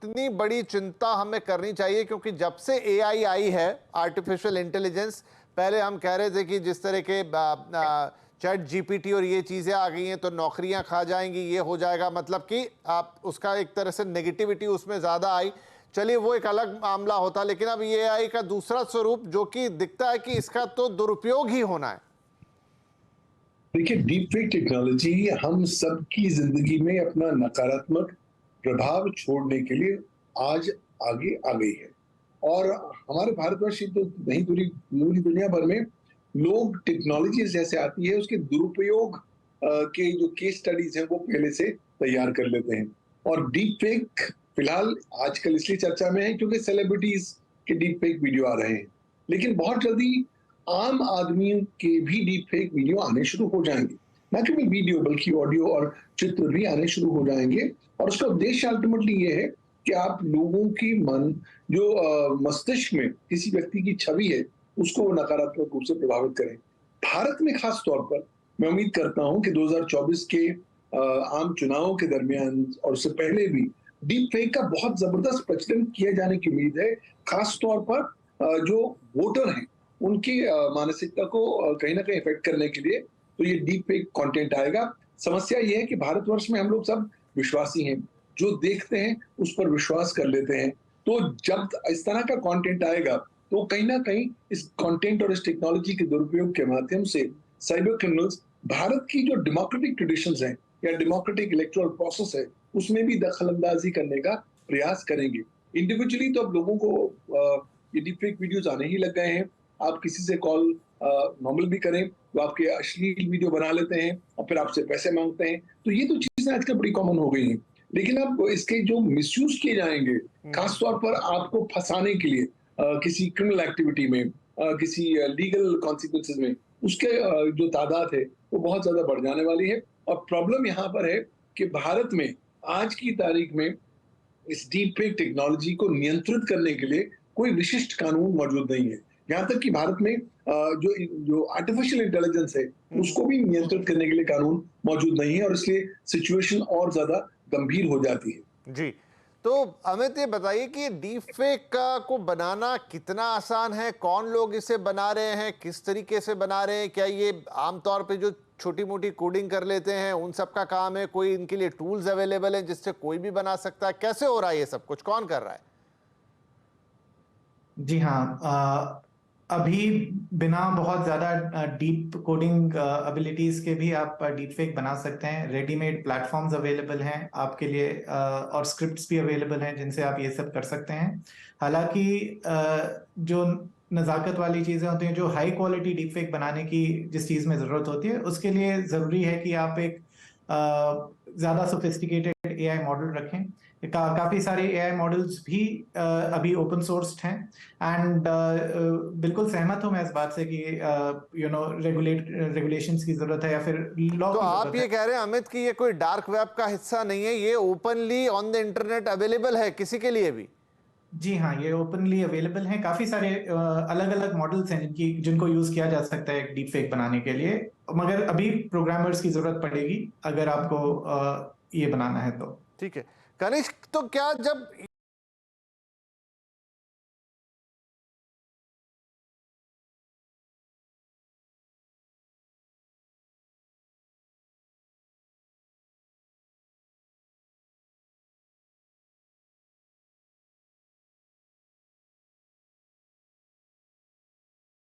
कितनी बड़ी चिंता हमें करनी चाहिए, क्योंकि जब से एआई आई है, आर्टिफिशियल इंटेलिजेंस, पहले हम कह रहे थे कि जिस तरह के चैट जीपीटी और ये चीज़ें आ गई हैं तो नौकरियां खा जाएंगी, ये हो जाएगा, मतलब कि आप उसका एक तरह से नेगेटिविटी उसमें ज़्यादा आई। चलिए वो एक अलग मामला होता, लेकिन अब ये एआई का दूसरा स्वरूप जो कि दिखता है कि इसका तो दुरुपयोग ही होना है। देखिए, डीप फेक टेक्नोलॉजी हम सबकी जिंदगी में अपना नकारात्मक प्रभाव छोड़ने के लिए आज आगे आ गई है। और हमारे भारतवर्ष ही तो नहीं, पूरी दुनिया भर में लोग टेक्नोलॉजी जैसे आती है उसके दुरुपयोग के जो केस स्टडीज हैं वो पहले से तैयार कर लेते हैं। और डीप फेक फिलहाल आजकल इसलिए चर्चा में है क्योंकि सेलिब्रिटीज के डीप फेक वीडियो आ रहे हैं, लेकिन बहुत जल्दी आम आदमी के भी डीप फेक वीडियो आने शुरू हो जाएंगे। न केवल वीडियो बल्कि ऑडियो और चित्र भी आने शुरू हो जाएंगे। और उसका उद्देश्य अल्टीमेटली ये है कि आप लोगों की मन जो मस्तिष्क में किसी व्यक्ति की छवि है उसको नकारात्मक रूप से प्रभावित करें। भारत में खास तौर पर मैं उम्मीद करता हूं कि 2024 के आम चुनावों के दरमियान और उससे पहले भी डीप फेक का बहुत जबरदस्त प्रचलन किए जाने की उम्मीद है। खास तौर पर जो वोटर हैं उनकी मानसिकता को कहीं ना कहीं इफेक्ट करने के लिए तो ये डीप फेक कंटेंट आएगा। समस्या ये है कि भारतवर्ष में हम लोग सब विश्वासी हैं, जो देखते हैं उस पर विश्वास कर लेते हैं। तो जब इस तरह का कंटेंट आएगा तो कहीं ना कहीं इस कंटेंट और इस टेक्नोलॉजी के दुरुपयोग के माध्यम से साइबर क्रिमिनल्स भारत की जो डेमोक्रेटिक ट्रेडिशंस हैं या डेमोक्रेटिक इलेक्टोरल प्रोसेस है उसमें भी दखल अंदाजी करने का प्रयास करेंगे। इंडिविजुअली तो अब लोगों को ये डीप फेक वीडियोज आने ही लग गए हैं। आप किसी से कॉल नॉर्मल भी करें तो आपके अश्लील वीडियो बना लेते हैं और फिर आपसे पैसे मांगते हैं। तो ये तो चीजें आजकल बड़ी कॉमन हो गई हैं। लेकिन अब इसके जो मिसयूज किए जाएंगे खासतौर पर आपको फंसाने के लिए किसी क्रिमिनल एक्टिविटी में, किसी लीगल कॉन्सिक्वेंसेज में, उसके जो तादाद है वो बहुत ज्यादा बढ़ जाने वाली है। और प्रॉब्लम यहाँ पर है कि भारत में आज की तारीख में इस डीप फेक टेक्नोलॉजी को नियंत्रित करने के लिए कोई विशिष्ट कानून मौजूद नहीं है। यहाँ तक कि भारत में जो जो आर्टिफिशियल इंटेलिजेंस है उसको भी नियंत्रित करने के लिए कानून मौजूद नहीं है और इसलिए सिचुएशन और ज्यादा गंभीर हो जाती है। जी, तो अमित ये बताइए कि डीप फेक का को बनाना कितना आसान है, कौन लोग इसे बना रहे हैं, किस तरीके से बना रहे हैं, क्या ये आमतौर पे जो छोटी मोटी कोडिंग कर लेते हैं उन सब का काम है, कोई इनके लिए टूल्स अवेलेबल हैं जिससे कोई भी बना सकता है, कैसे हो रहा है ये सब कुछ, कौन कर रहा है? जी हाँ, अभी बिना बहुत ज़्यादा डीप कोडिंग एबिलिटीज़ के भी आप डीप फेक बना सकते हैं। रेडीमेड प्लेटफॉर्म्स अवेलेबल हैं आपके लिए, और स्क्रिप्ट्स भी अवेलेबल हैं जिनसे आप ये सब कर सकते हैं। हालांकि जो नज़ाकत वाली चीज़ें होती हैं, जो हाई क्वालिटी डीप फेक बनाने की जिस चीज़ में ज़रूरत होती है उसके लिए ज़रूरी है कि आप एक ज़्यादा सोफिस्टिकेटेड एआई मॉडल रखें। काफ़ी सारे एआई मॉडल्स भी अभी ओपन सोर्स्ड हैं। एंड बिल्कुल सहमत हूं मैं इस बात से कि रेगुलेशंस की जरूरत है या फिर लॉ तो की आप जरूरत ये है। कह रहे हैं अमित कि ये कोई डार्क वेब का हिस्सा नहीं है, ये openly on the internet available है किसी के लिए भी? जी हाँ, ये ओपनली अवेलेबल हैं। काफी सारे अलग अलग मॉडल्स हैं जिनको यूज किया जा सकता है डीप फेक बनाने के लिए, मगर अभी प्रोग्रामर्स की जरूरत पड़ेगी अगर आपको ये बनाना है तो। ठीक है कनिष्क, तो क्या जब